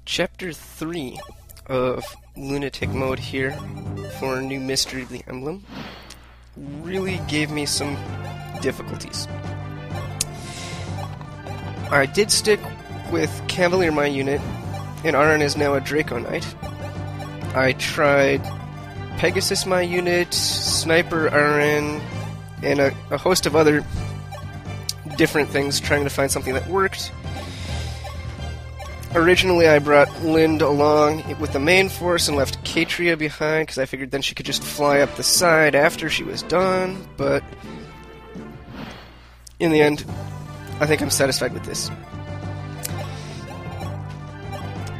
Chapter 3 of Lunatic mode here for New Mystery of the Emblem really gave me some difficulties. I did stick with Cavalier my unit, and Arran is now a Dracoknight. I tried Pegasus my unit, Sniper Arran, and a host of other different things trying to find something that worked. Originally, I brought Lind along with the main force and left Katria behind, because I figured then she could just fly up the side after she was done, but in the end, I think I'm satisfied with this.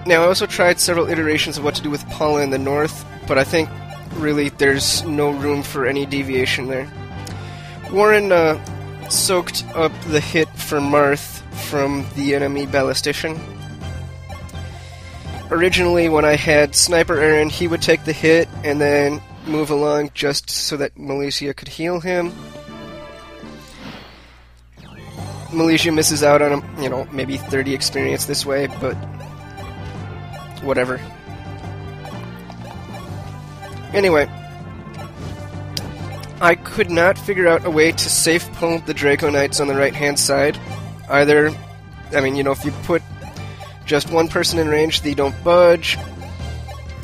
Now, I also tried several iterations of what to do with Paula in the north, but I think, really, there's no room for any deviation there. Warren soaked up the hit for Marth from the enemy ballistician. Originally, when I had Sniper Arran, he would take the hit and then move along just so that Militia could heal him. Militia misses out on, maybe 30 experience this way, but whatever. Anyway, I could not figure out a way to safe pull the Dracoknights on the right-hand side. Either, if you put just one person in range, they don't budge,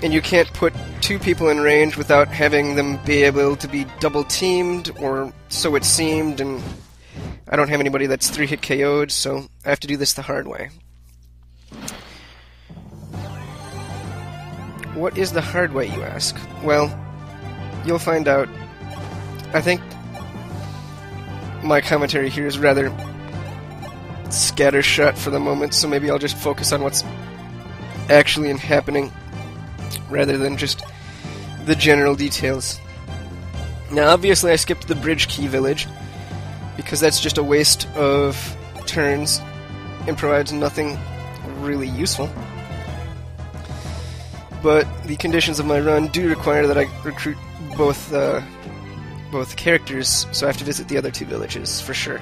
and you can't put two people in range without having them be able to be double-teamed, or so it seemed, and I don't have anybody that's 3-hit KO'd, so I have to do this the hard way. What is the hard way, you ask? Well, you'll find out. I think my commentary here is rather scattershot for the moment, so maybe I'll just focus on what's actually happening rather than just the general details. Now, obviously I skipped the Bridge Key Village because that's just a waste of turns and provides nothing really useful. But the conditions of my run do require that I recruit both characters, so I have to visit the other two villages for sure.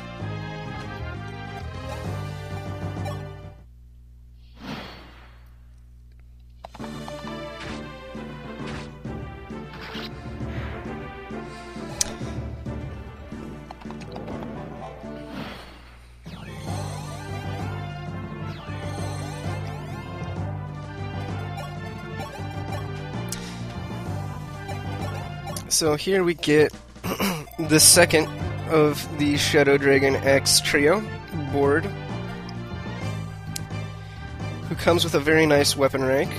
So here we get the second of the Shadow Dragon X trio board, who comes with a very nice weapon rank,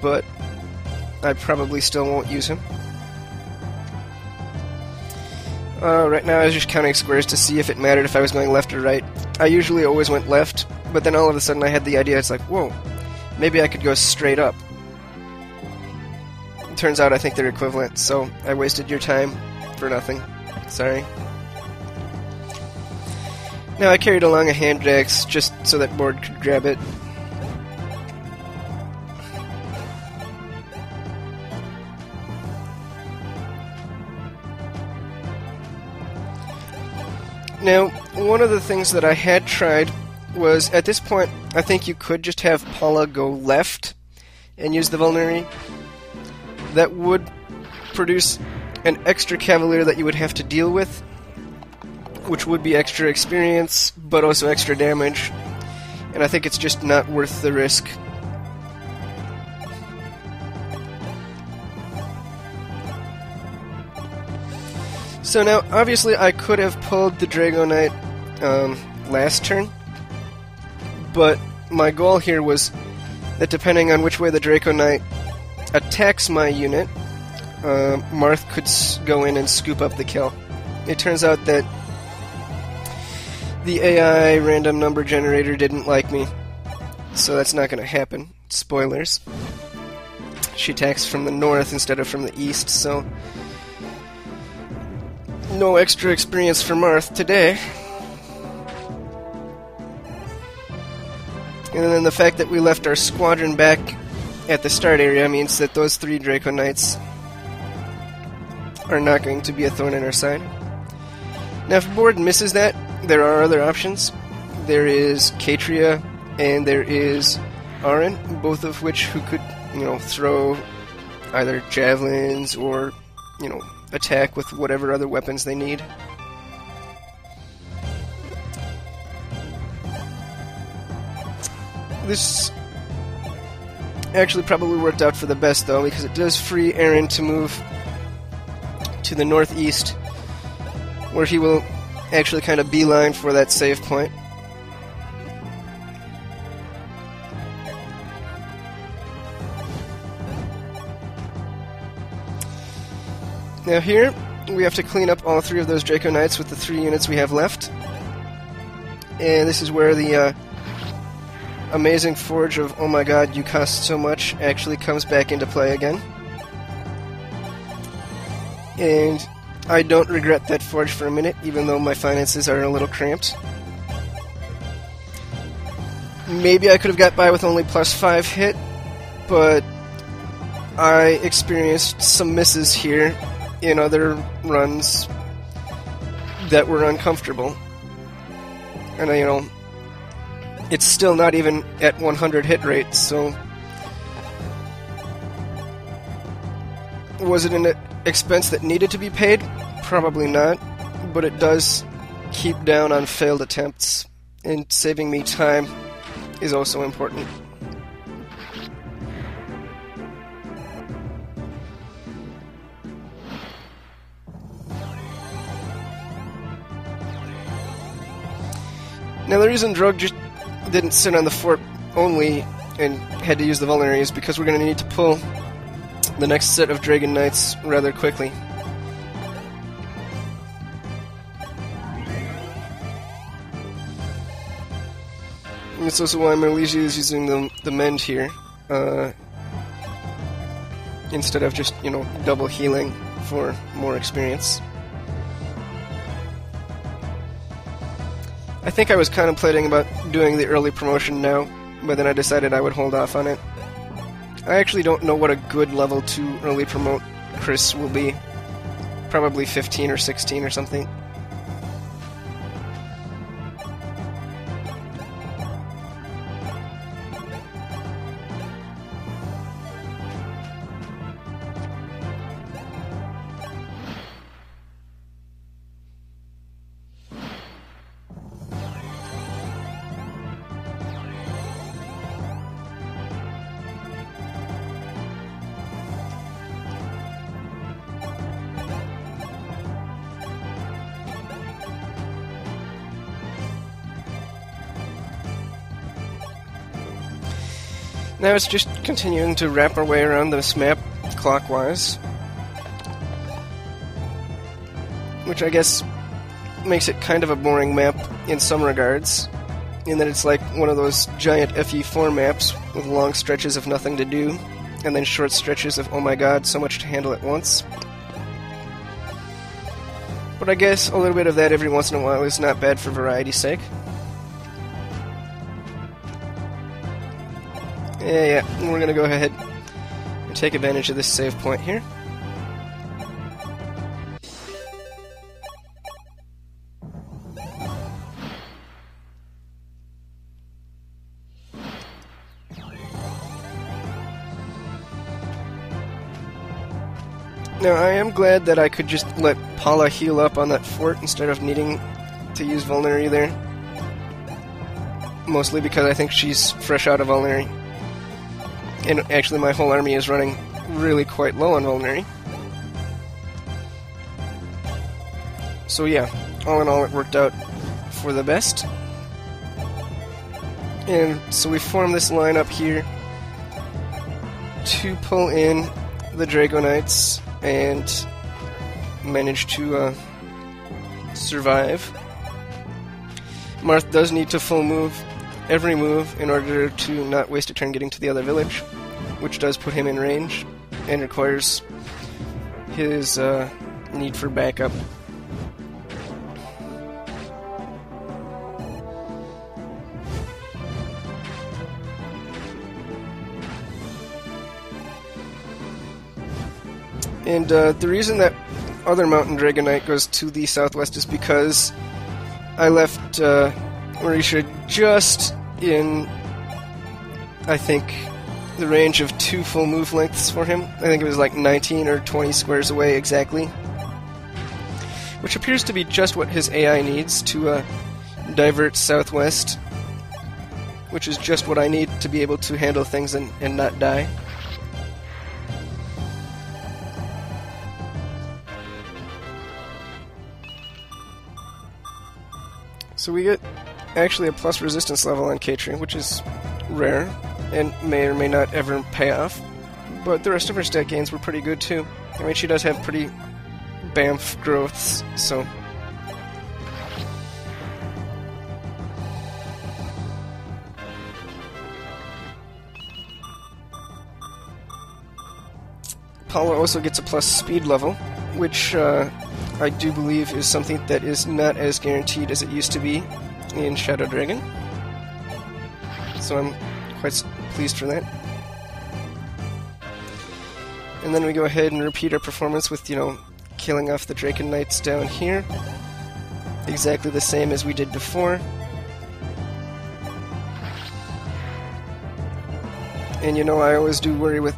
but I probably still won't use him. Right now I was just counting squares to see if it mattered if I was going left or right. I usually always went left, but then all of a sudden I had the idea, it's like, whoa, maybe I could go straight up. Turns out I think they're equivalent, so I wasted your time for nothing. Sorry. Now I carried along a hand axe just so that board could grab it. Now, one of the things that I had tried was, at this point, I think you could just have Paula go left and use the Vulnerary. That would produce an extra Cavalier that you would have to deal with, which would be extra experience, but also extra damage, and I think it's just not worth the risk. So now, obviously, I could have pulled the Dracoknight last turn, but my goal here was that depending on which way the Dracoknight attacks my unit, Marth could go in and scoop up the kill. It turns out that the AI random number generator didn't like me, so that's not going to happen. Spoilers. She attacks from the north instead of from the east, so no extra experience for Marth today. And then the fact that we left our squadron back at the start area means that those three Dracoknights are not going to be a thorn in our side. Now, if the board misses that, there are other options. There is Katria, and there is Arran, both of which who could, throw either javelins or, attack with whatever other weapons they need. This actually probably worked out for the best, though, because it does free Arran to move to the northeast, where he will actually kind of beeline for that save point. Now here, we have to clean up all 3 of those Dracoknights with the 3 units we have left. And this is where the amazing forge of "oh my god, you cost so much" actually comes back into play again. And I don't regret that forge for a minute, even though my finances are a little cramped. Maybe I could have got by with only +5 hit, but I experienced some misses here in other runs that were uncomfortable. And it's still not even at 100 hit rate, so was it an expense that needed to be paid? Probably not, but it does keep down on failed attempts, and saving me time is also important. Now, the reason Drogue just didn't sit on the fort only and had to use the Vulnerary is because we're going to need to pull the next set of Dragon Knights rather quickly. And it's also why Merlisi is using the Mend here, instead of just, double healing for more experience. I think I was contemplating about doing the early promotion now, but then I decided I would hold off on it. I actually don't know what a good level 2 early promote Chris will be. Probably 15 or 16 or something. Now it's just continuing to wrap our way around this map clockwise, which I guess makes it kind of a boring map in some regards, in that it's like one of those giant FE4 maps with long stretches of nothing to do, and then short stretches of "oh my god, so much to handle at once." But I guess a little bit of that every once in a while is not bad for variety's sake. Yeah, we're gonna go ahead and take advantage of this save point here. Now, I am glad that I could just let Paula heal up on that fort instead of needing to use Vulnerary there. Mostly because I think she's fresh out of Vulnerary. And actually, my whole army is running really quite low on Vulnerary. So yeah, all in all, it worked out for the best. And so we form this line up here to pull in the Dracoknights and manage to survive. Marth does need to full move every move in order to not waste a turn getting to the other village, which does put him in range and requires his need for backup. And the reason that other Mountain Dragon Knight goes to the southwest is because I left Marisha just in I think, the range of 2 full move lengths for him. I think it was like 19 or 20 squares away exactly. Which appears to be just what his AI needs to divert southwest. Which is just what I need to be able to handle things and not die. So we get actually a plus resistance level on Katri, which is rare, and may or may not ever pay off. But the rest of her stat gains were pretty good too. I mean, she does have pretty bamf growths, so... Paula also gets a plus speed level, which I do believe is something that is not as guaranteed as it used to be in Shadow Dragon. So I'm quite pleased for that. And then we go ahead and repeat our performance with, killing off the Dracoknights down here. Exactly the same as we did before. And I always do worry with,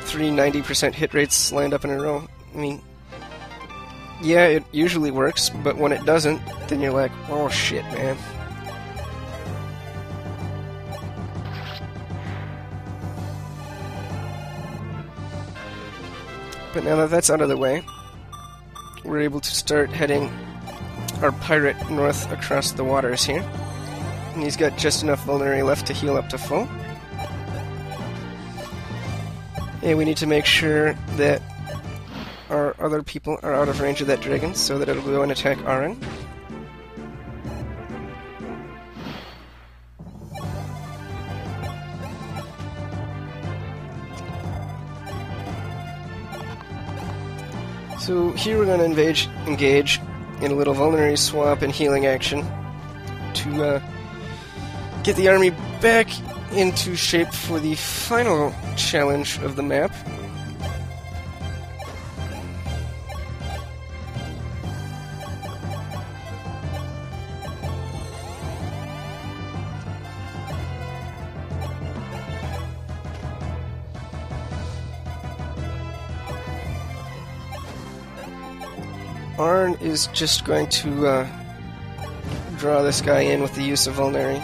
3 90% hit rates lined up in a row. I mean, yeah, it usually works, but when it doesn't, then you're like, oh shit, man. But now that that's out of the way, we're able to start heading our pirate north across the waters here. And he's got just enough vulnerary left to heal up to full. And we need to make sure that our other people are out of range of that dragon so that it'll go and attack Arran. So here we're going to engage in a little vulnerary swap and healing action to get the army back into shape for the final challenge of the map. Arran is just going to draw this guy in with the use of Vulnerary.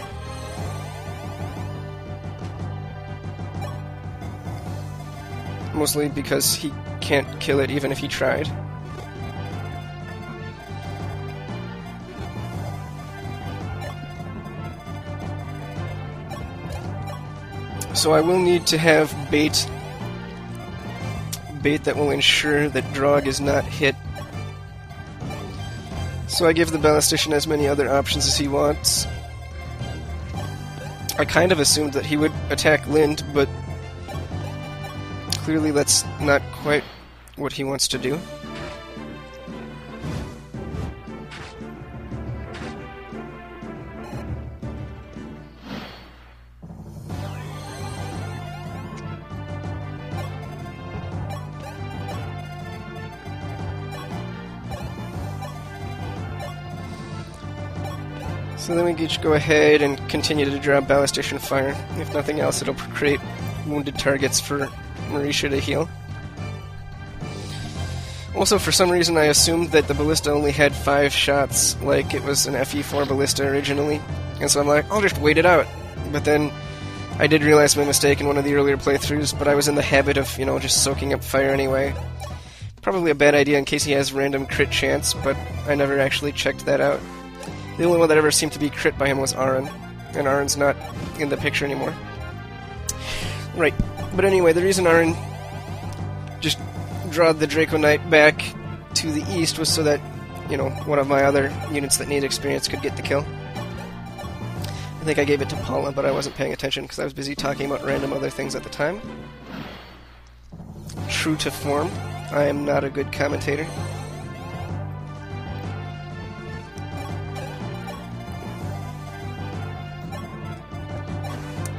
Mostly because he can't kill it even if he tried. So I will need to have bait that will ensure that Drog is not hit. So I give the ballistician as many other options as he wants. I kind of assumed that he would attack Lind, but clearly that's not quite what he wants to do. So then we can just go ahead and continue to draw ballistician fire. If nothing else, it'll create wounded targets for Marisha to heal. Also, for some reason, I assumed that the ballista only had 5 shots, like it was an FE4 ballista originally. And so I'm like, I'll just wait it out. But then I did realize my mistake in one of the earlier playthroughs, but I was in the habit of, just soaking up fire anyway. Probably a bad idea in case he has random crit chance, but I never actually checked that out. The only one that ever seemed to be crit by him was Arran, and Arran's not in the picture anymore. Right, but anyway, the reason Arran just drawed the Dracoknight back to the east was so that, one of my other units that need experience could get the kill. I think I gave it to Paula, but I wasn't paying attention because I was busy talking about random other things at the time. True to form, I am not a good commentator.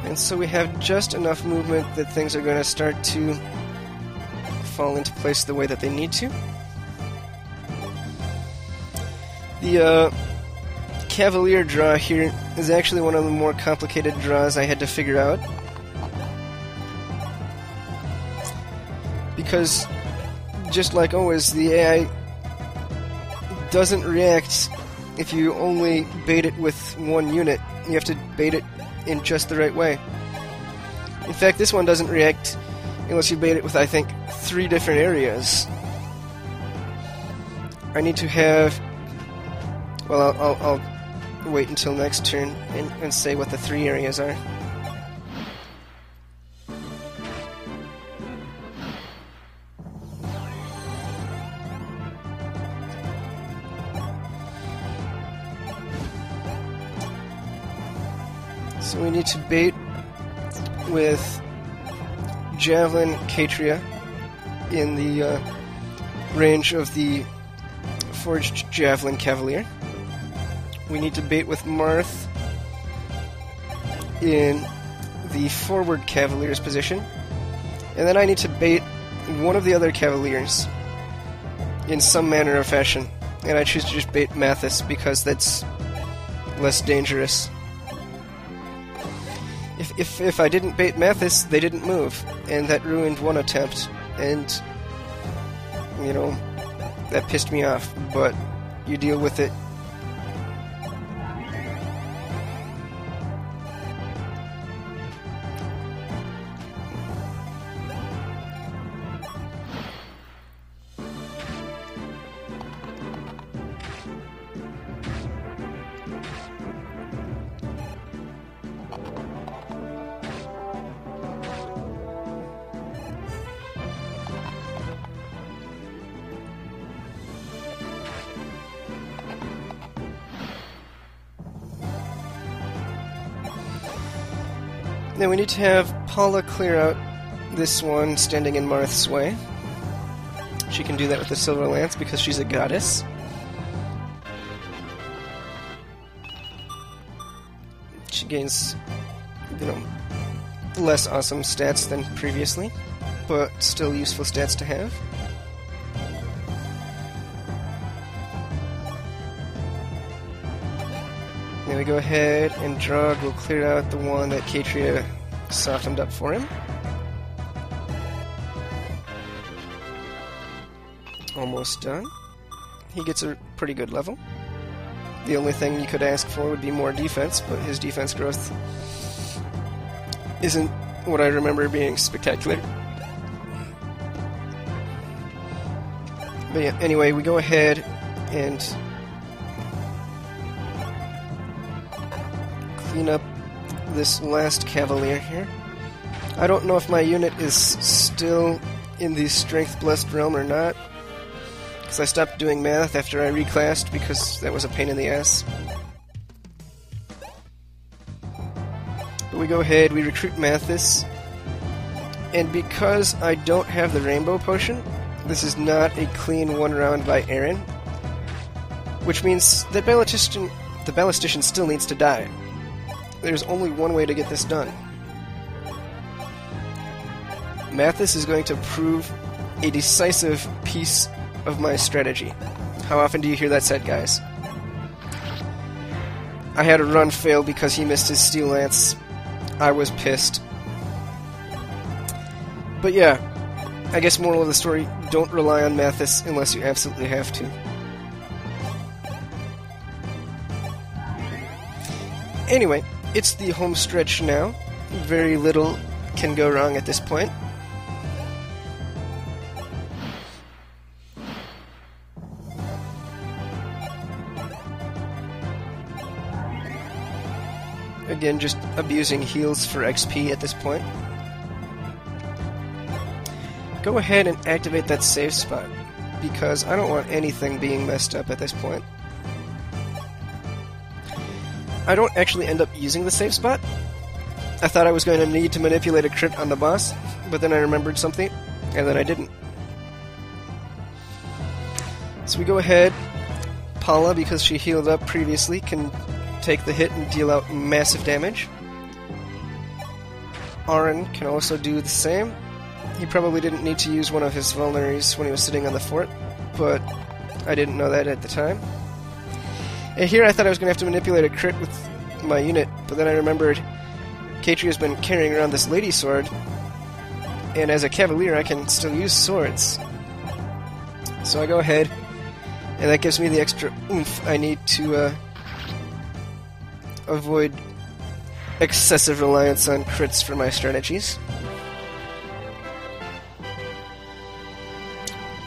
And so we have just enough movement that things are going to start to fall into place the way that they need to. The Cavalier draw here is actually one of the more complicated draws I had to figure out. because just like always, the AI doesn't react if you only bait it with one unit. You have to bait it in just the right way. In fact, this one doesn't react unless you bait it with, I think, 3 different areas. I need to have... Well, I'll wait until next turn and say what the 3 areas are. So we need to bait with Javelin Catria in the range of the Forged Javelin Cavalier. We need to bait with Marth in the Forward Cavalier's position. And then I need to bait one of the other Cavaliers in some manner or fashion. And I choose to just bait Mathis because that's less dangerous. If I didn't bait Mathis, they didn't move, and that ruined one attempt, and, you know, that pissed me off, but you deal with it. Now we need to have Paula clear out this one standing in Marth's way. She can do that with the Silver Lance because she's a goddess. She gains, you know, less awesome stats than previously, but still useful stats to have. Then we go ahead and Drog will clear out the one that Catria softened up for him. Almost done. He gets a pretty good level. The only thing you could ask for would be more defense, but his defense growth isn't what I remember being spectacular. But yeah, anyway, we go ahead and clean up this last Cavalier here. I don't know if my unit is still in the Strength Blessed realm or not, because I stopped doing math after I reclassed because that was a pain in the ass. But we go ahead, we recruit Mathis, and because I don't have the Rainbow Potion, this is not a clean one round by Arran, which means that the Ballistician still needs to die. There's only one way to get this done. Mathis is going to prove a decisive piece of my strategy. How often do you hear that said, guys? I had a run fail because he missed his Steel Lance. I was pissed. But yeah, I guess moral of the story, don't rely on Mathis unless you absolutely have to. Anyway, it's the home stretch now. Very little can go wrong at this point. Again, just abusing heals for XP at this point. Go ahead and activate that save spot, because I don't want anything being messed up at this point. I don't actually end up using the save spot. I thought I was going to need to manipulate a crit on the boss, but then I remembered something, and then I didn't. So we go ahead. Paula, because she healed up previously, can take the hit and deal out massive damage. Arran can also do the same. He probably didn't need to use one of his vulneraries when he was sitting on the fort, but I didn't know that at the time. And here I thought I was going to have to manipulate a crit with my unit, but then I remembered Catria's been carrying around this lady sword, and as a cavalier I can still use swords. So I go ahead, and that gives me the extra oomph I need to avoid excessive reliance on crits for my strategies.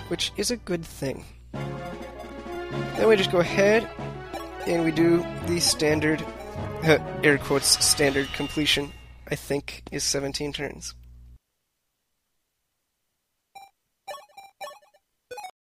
Which is a good thing. Then we just go ahead and we do the standard, air quotes, standard completion, I think is 17 turns.